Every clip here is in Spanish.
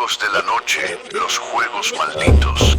juegos de la noche, los juegos malditos.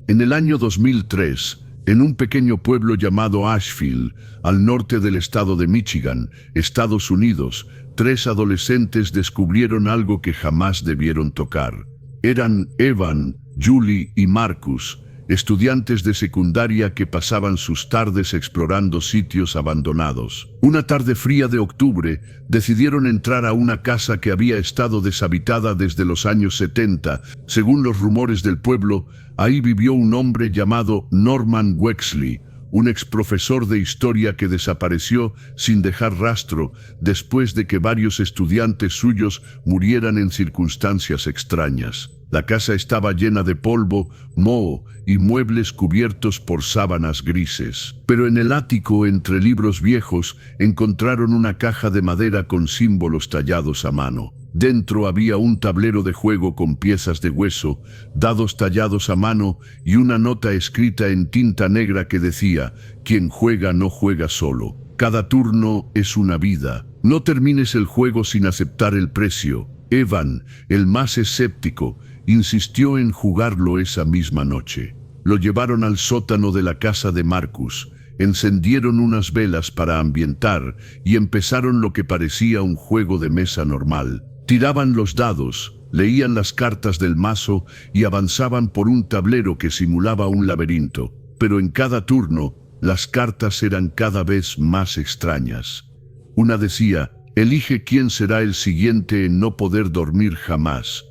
En el año 2003, en un pequeño pueblo llamado Asheville, al norte del estado de Michigan, Estados Unidos, 3 adolescentes descubrieron algo que jamás debieron tocar. Eran Evan, Julie y Marcus, estudiantes de secundaria que pasaban sus tardes explorando sitios abandonados. Una tarde fría de octubre, decidieron entrar a una casa que había estado deshabitada desde los años 70. Según los rumores del pueblo, ahí vivió un hombre llamado Norman Wexley, un exprofesor de historia que desapareció sin dejar rastro después de que varios estudiantes suyos murieran en circunstancias extrañas. La casa estaba llena de polvo, moho y muebles cubiertos por sábanas grises. Pero en el ático, entre libros viejos, encontraron una caja de madera con símbolos tallados a mano. Dentro había un tablero de juego con piezas de hueso, dados tallados a mano y una nota escrita en tinta negra que decía: «Quien juega no juega solo. Cada turno es una vida. No termines el juego sin aceptar el precio». Evan, el más escéptico, insistió en jugarlo esa misma noche. Lo llevaron al sótano de la casa de Marcus, encendieron unas velas para ambientar y empezaron lo que parecía un juego de mesa normal. Tiraban los dados, leían las cartas del mazo y avanzaban por un tablero que simulaba un laberinto. Pero en cada turno, las cartas eran cada vez más extrañas. Una decía: «Elige quién será el siguiente en no poder dormir jamás».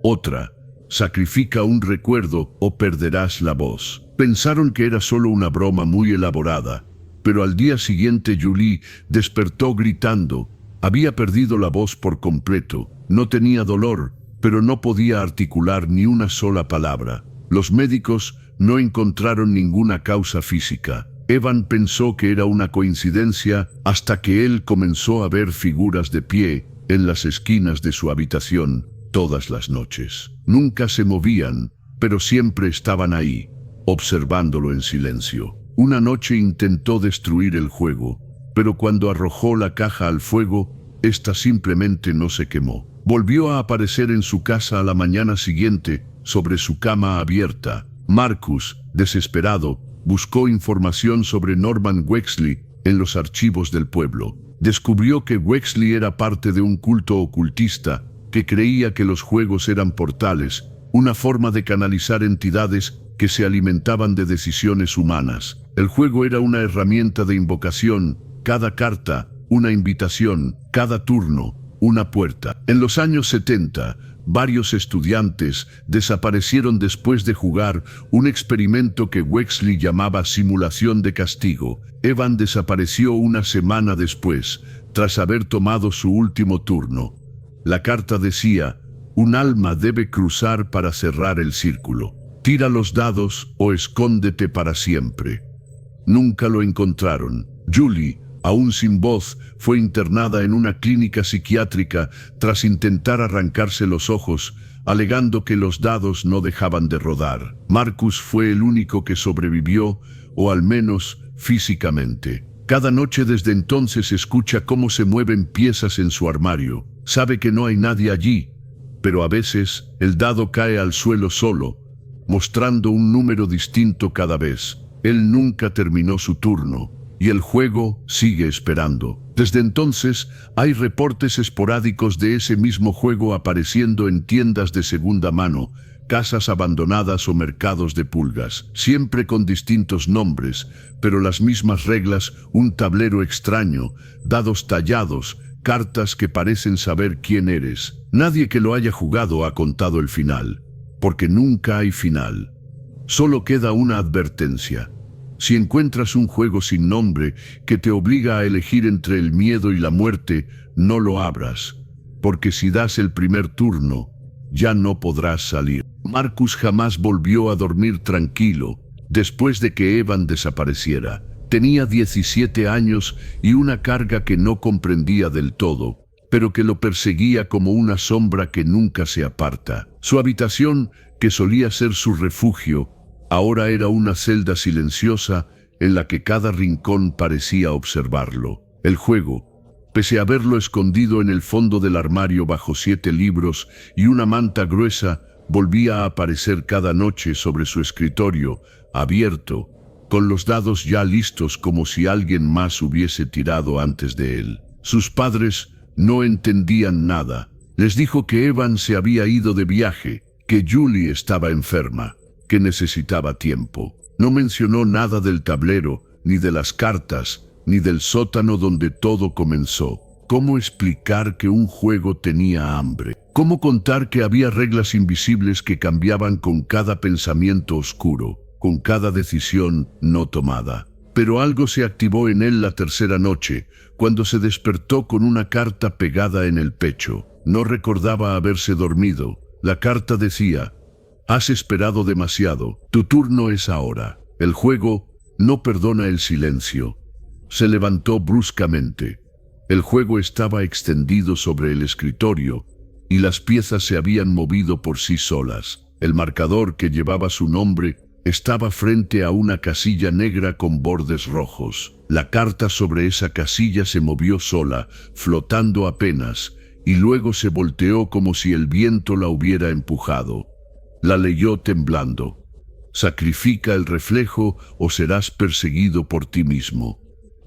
Otra: «Sacrifica un recuerdo o perderás la voz». Pensaron que era solo una broma muy elaborada, pero al día siguiente Julie despertó gritando. Había perdido la voz por completo. No tenía dolor, pero no podía articular ni una sola palabra. Los médicos no encontraron ninguna causa física. Evan pensó que era una coincidencia hasta que él comenzó a ver figuras de pie en las esquinas de su habitación todas las noches. Nunca se movían, pero siempre estaban ahí, observándolo en silencio. Una noche intentó destruir el juego, pero cuando arrojó la caja al fuego, ésta simplemente no se quemó. Volvió a aparecer en su casa a la mañana siguiente, sobre su cama abierta. Marcus, desesperado, buscó información sobre Norman Wexley en los archivos del pueblo. Descubrió que Wexley era parte de un culto ocultista que creía que los juegos eran portales, una forma de canalizar entidades que se alimentaban de decisiones humanas. El juego era una herramienta de invocación, cada carta una invitación, cada turno una puerta. En los años 70, varios estudiantes desaparecieron después de jugar un experimento que Wexley llamaba simulación de castigo. Evan desapareció una semana después, tras haber tomado su último turno. La carta decía: «Un alma debe cruzar para cerrar el círculo. Tira los dados o escóndete para siempre». Nunca lo encontraron. Julie, aún sin voz, fue internada en una clínica psiquiátrica tras intentar arrancarse los ojos, alegando que los dados no dejaban de rodar. Marcus fue el único que sobrevivió, o al menos físicamente. Cada noche desde entonces escucha cómo se mueven piezas en su armario. Sabe que no hay nadie allí, pero a veces el dado cae al suelo solo, mostrando un número distinto cada vez. Él nunca terminó su turno, y el juego sigue esperando. Desde entonces, hay reportes esporádicos de ese mismo juego apareciendo en tiendas de segunda mano, casas abandonadas o mercados de pulgas, siempre con distintos nombres, pero las mismas reglas: un tablero extraño, dados tallados, cartas que parecen saber quién eres. Nadie que lo haya jugado ha contado el final, porque nunca hay final. Solo queda una advertencia. Si encuentras un juego sin nombre que te obliga a elegir entre el miedo y la muerte, no lo abras, porque si das el primer turno, ya no podrás salir. Marcus jamás volvió a dormir tranquilo después de que Evan desapareciera. Tenía 17 años y una carga que no comprendía del todo, pero que lo perseguía como una sombra que nunca se aparta. Su habitación, que solía ser su refugio, ahora era una celda silenciosa en la que cada rincón parecía observarlo. El juego, Pese a haberlo escondido en el fondo del armario bajo 7 libros y una manta gruesa, volvía a aparecer cada noche sobre su escritorio, abierto, con los dados ya listos como si alguien más hubiese tirado antes de él. Sus padres no entendían nada. Les dijo que Evan se había ido de viaje, que Julie estaba enferma, que necesitaba tiempo. No mencionó nada del tablero, ni de las cartas, ni del sótano donde todo comenzó. ¿Cómo explicar que un juego tenía hambre? ¿Cómo contar que había reglas invisibles que cambiaban con cada pensamiento oscuro, con cada decisión no tomada? Pero algo se activó en él la tercera noche, cuando se despertó con una carta pegada en el pecho. No recordaba haberse dormido. La carta decía: has esperado demasiado, tu turno es ahora. El juego no perdona el silencio. Se levantó bruscamente. El juego estaba extendido sobre el escritorio y las piezas se habían movido por sí solas. El marcador que llevaba su nombre estaba frente a una casilla negra con bordes rojos. La carta sobre esa casilla se movió sola, flotando apenas, y luego se volteó como si el viento la hubiera empujado. La leyó temblando. Sacrifica el reflejo o serás perseguido por ti mismo.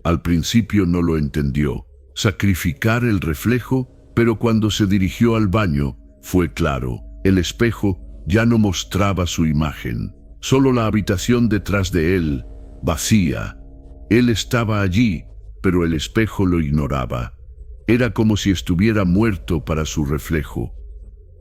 Al principio no lo entendió. Sacrificar el reflejo, pero cuando se dirigió al baño, fue claro. El espejo ya no mostraba su imagen. Solo la habitación detrás de él, vacía. Él estaba allí, pero el espejo lo ignoraba. Era como si estuviera muerto para su reflejo.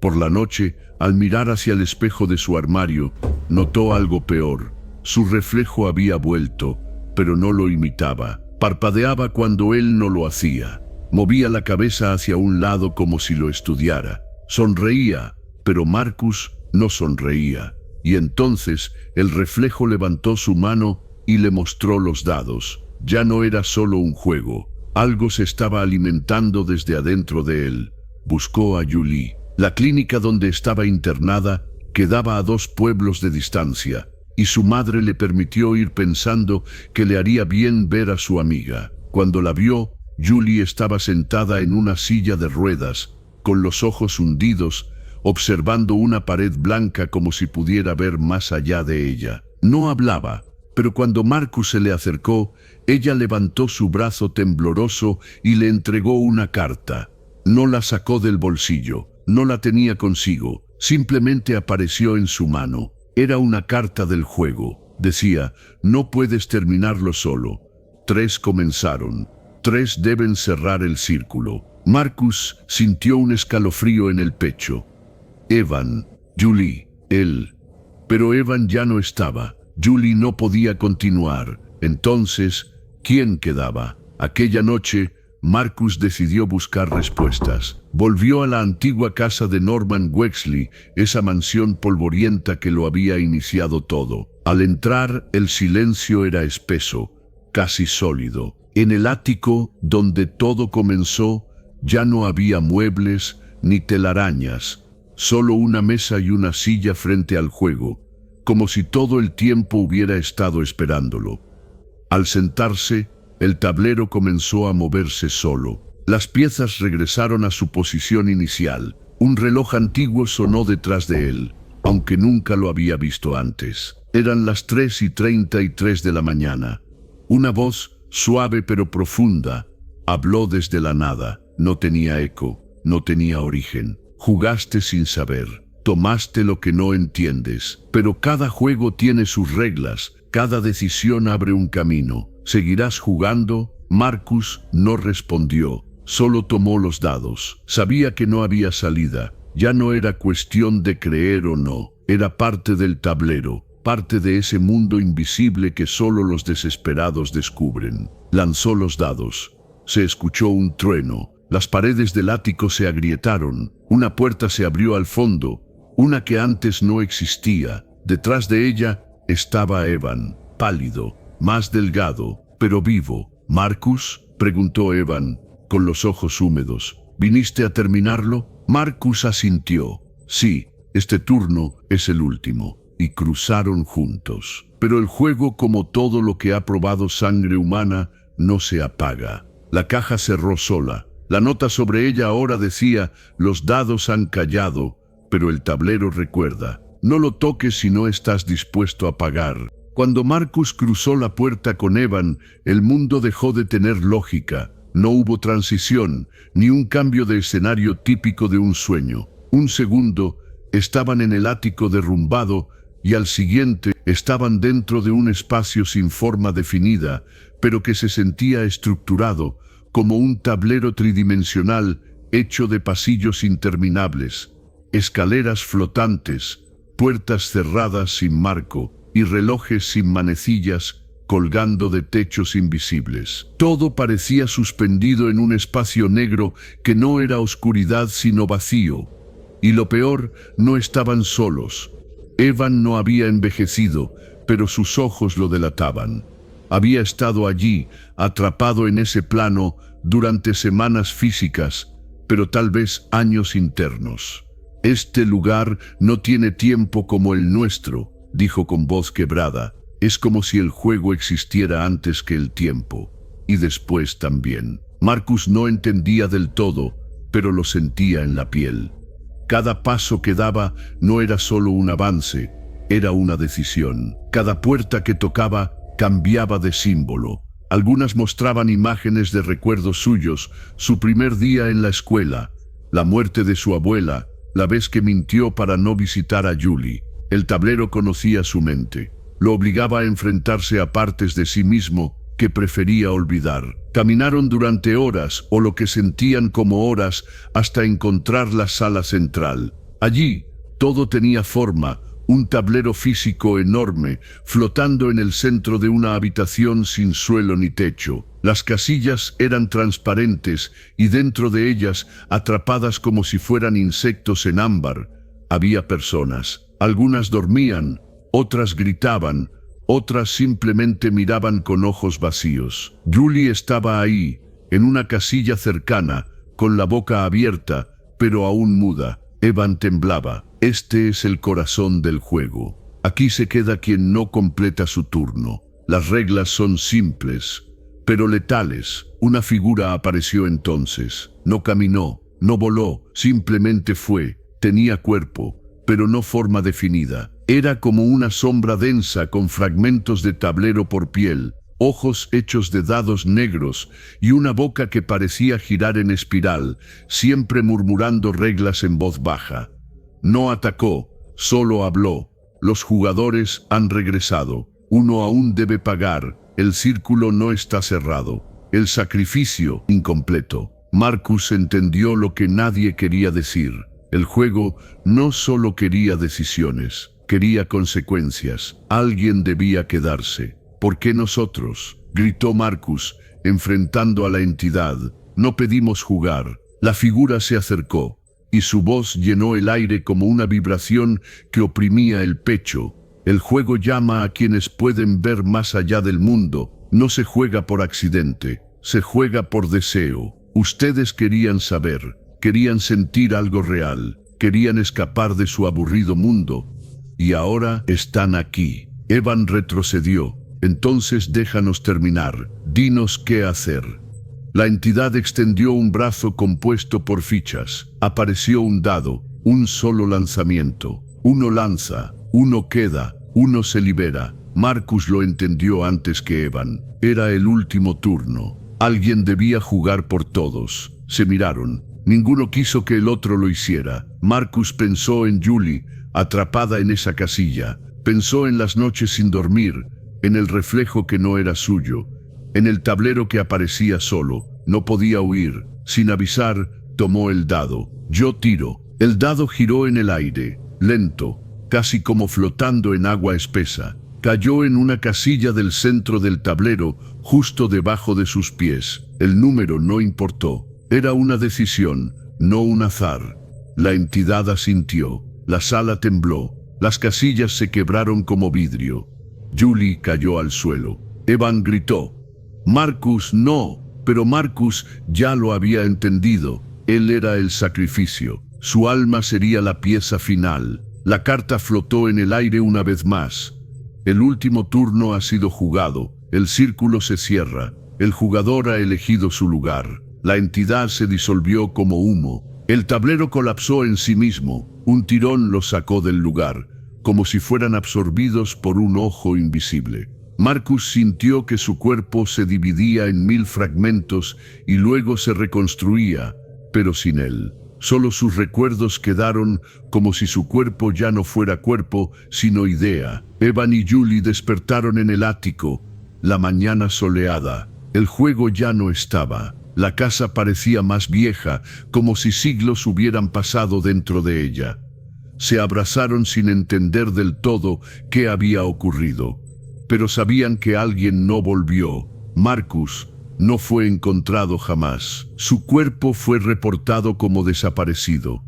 Por la noche, al mirar hacia el espejo de su armario, notó algo peor. Su reflejo había vuelto, pero no lo imitaba. Parpadeaba cuando él no lo hacía. Movía la cabeza hacia un lado como si lo estudiara. Sonreía, pero Marcus no sonreía. Y entonces el reflejo levantó su mano y le mostró los dados. Ya no era solo un juego. Algo se estaba alimentando desde adentro de él. Buscó a Julie. La clínica donde estaba internada quedaba a 2 pueblos de distancia, y su madre le permitió ir pensando que le haría bien ver a su amiga. Cuando la vio, Julie estaba sentada en una silla de ruedas, con los ojos hundidos, observando una pared blanca como si pudiera ver más allá de ella. No hablaba, pero cuando Marcus se le acercó, ella levantó su brazo tembloroso y le entregó una carta. No la sacó del bolsillo, no la tenía consigo, simplemente apareció en su mano. Era una carta del juego. Decía: no puedes terminarlo solo. 3 comenzaron. 3 deben cerrar el círculo. Marcus sintió un escalofrío en el pecho. Evan, Julie, él. Pero Evan ya no estaba. Julie no podía continuar. Entonces, ¿quién quedaba? Aquella noche, Marcus decidió buscar respuestas. Volvió a la antigua casa de Norman Wexley, esa mansión polvorienta que lo había iniciado todo. Al entrar, el silencio era espeso, casi sólido. En el ático, donde todo comenzó, ya no había muebles ni telarañas, solo una mesa y una silla frente al juego, como si todo el tiempo hubiera estado esperándolo. Al sentarse, el tablero comenzó a moverse solo. Las piezas regresaron a su posición inicial. Un reloj antiguo sonó detrás de él, aunque nunca lo había visto antes. Eran las 3:33 de la mañana. Una voz, suave pero profunda, habló desde la nada. No tenía eco, no tenía origen. Jugaste sin saber. Tomaste lo que no entiendes. Pero cada juego tiene sus reglas. Cada decisión abre un camino. ¿Seguirás jugando? Marcus no respondió, solo tomó los dados. Sabía que no había salida. Ya no era cuestión de creer o no. Era parte del tablero, parte de ese mundo invisible que solo los desesperados descubren. Lanzó los dados. Se escuchó un trueno. Las paredes del ático se agrietaron. Una puerta se abrió al fondo, una que antes no existía. Detrás de ella estaba Evan, pálido, más delgado, pero vivo. ¿Marcus?, preguntó Evan, con los ojos húmedos. ¿Viniste a terminarlo? Marcus asintió. Sí, este turno es el último. Y cruzaron juntos. Pero el juego, como todo lo que ha probado sangre humana, no se apaga. La caja cerró sola. La nota sobre ella ahora decía: los dados han callado, pero el tablero recuerda. No lo toques si no estás dispuesto a pagar. Cuando Marcus cruzó la puerta con Evan, el mundo dejó de tener lógica. No hubo transición, ni un cambio de escenario típico de un sueño. Un segundo, estaban en el ático derrumbado, y al siguiente, estaban dentro de un espacio sin forma definida, pero que se sentía estructurado, como un tablero tridimensional hecho de pasillos interminables, escaleras flotantes, puertas cerradas sin marco y relojes sin manecillas colgando de techos invisibles. Todo parecía suspendido en un espacio negro que no era oscuridad sino vacío. Y lo peor, no estaban solos. Evan no había envejecido, pero sus ojos lo delataban. Había estado allí, atrapado en ese plano, durante semanas físicas, pero tal vez años internos. Este lugar no tiene tiempo como el nuestro, dijo con voz quebrada. Es como si el juego existiera antes que el tiempo, y después también. Marcus no entendía del todo, pero lo sentía en la piel. Cada paso que daba no era solo un avance, era una decisión. Cada puerta que tocaba cambiaba de símbolo. Algunas mostraban imágenes de recuerdos suyos, su primer día en la escuela, la muerte de su abuela, la vez que mintió para no visitar a Julie. El tablero conocía su mente. Lo obligaba a enfrentarse a partes de sí mismo que prefería olvidar. Caminaron durante horas, o lo que sentían como horas, hasta encontrar la sala central. Allí, todo tenía forma, un tablero físico enorme, flotando en el centro de una habitación sin suelo ni techo. Las casillas eran transparentes y dentro de ellas, atrapadas como si fueran insectos en ámbar, había personas. Algunas dormían, otras gritaban, otras simplemente miraban con ojos vacíos. Julie estaba ahí, en una casilla cercana, con la boca abierta, pero aún muda. Evan temblaba. Este es el corazón del juego. Aquí se queda quien no completa su turno. Las reglas son simples, pero letales. Una figura apareció entonces. No caminó, no voló, simplemente fue. Tenía cuerpo, pero no forma definida. Era como una sombra densa con fragmentos de tablero por piel, ojos hechos de dados negros y una boca que parecía girar en espiral, siempre murmurando reglas en voz baja. No atacó, solo habló. Los jugadores han regresado. Uno aún debe pagar. El círculo no está cerrado. El sacrificio incompleto. Marcus entendió lo que nadie quería decir. El juego no solo quería decisiones, quería consecuencias. Alguien debía quedarse. ¿Por qué nosotros?, gritó Marcus, enfrentando a la entidad. No pedimos jugar. La figura se acercó, y su voz llenó el aire como una vibración que oprimía el pecho. El juego llama a quienes pueden ver más allá del mundo. No se juega por accidente, se juega por deseo. Ustedes querían saber, querían sentir algo real, querían escapar de su aburrido mundo. Y ahora están aquí. Evan retrocedió. Entonces déjanos terminar. Dinos qué hacer. La entidad extendió un brazo compuesto por fichas. Apareció un dado, un solo lanzamiento. Uno lanza, uno queda, uno se libera. Marcus lo entendió antes que Evan. Era el último turno. Alguien debía jugar por todos. Se miraron. Ninguno quiso que el otro lo hiciera. Marcus pensó en Julie, atrapada en esa casilla. Pensó en las noches sin dormir, en el reflejo que no era suyo, en el tablero que aparecía solo. No podía huir. Sin avisar, tomó el dado. Yo tiro. El dado giró en el aire, lento, casi como flotando en agua espesa. Cayó en una casilla del centro del tablero, justo debajo de sus pies. El número no importó. Era una decisión, no un azar. La entidad asintió. La sala tembló. Las casillas se quebraron como vidrio. Julie cayó al suelo. Evan gritó: «Marcus, no». Pero Marcus ya lo había entendido. Él era el sacrificio. Su alma sería la pieza final. La carta flotó en el aire una vez más. El último turno ha sido jugado. El círculo se cierra. El jugador ha elegido su lugar. La entidad se disolvió como humo. El tablero colapsó en sí mismo. Un tirón los sacó del lugar, como si fueran absorbidos por un ojo invisible. Marcus sintió que su cuerpo se dividía en 1000 fragmentos y luego se reconstruía, pero sin él. Solo sus recuerdos quedaron, como si su cuerpo ya no fuera cuerpo, sino idea. Evan y Julie despertaron en el ático. La mañana soleada. El juego ya no estaba. La casa parecía más vieja, como si siglos hubieran pasado dentro de ella. Se abrazaron sin entender del todo qué había ocurrido, pero sabían que alguien no volvió. Marcus no fue encontrado jamás. Su cuerpo fue reportado como desaparecido.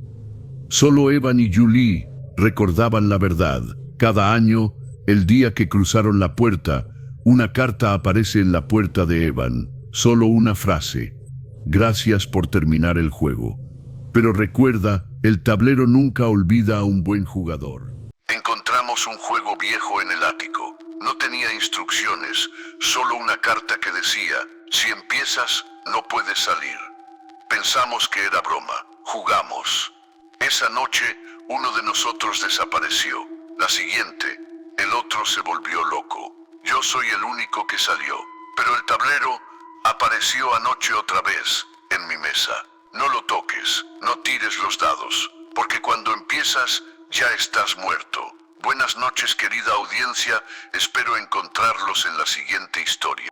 Solo Evan y Julie recordaban la verdad. Cada año, el día que cruzaron la puerta, una carta aparece en la puerta de Evan. Solo una frase: gracias por terminar el juego. Pero recuerda, el tablero nunca olvida a un buen jugador. Encontramos un juego viejo en el ático. No tenía instrucciones, solo una carta que decía: si empiezas, no puedes salir. Pensamos que era broma. Jugamos. Esa noche, uno de nosotros desapareció. La siguiente, el otro se volvió loco. Yo soy el único que salió. Pero el tablero apareció anoche otra vez, en mi mesa. No lo toques, no tires los dados, porque cuando empiezas, ya estás muerto. Buenas noches, querida audiencia, espero encontrarlos en la siguiente historia.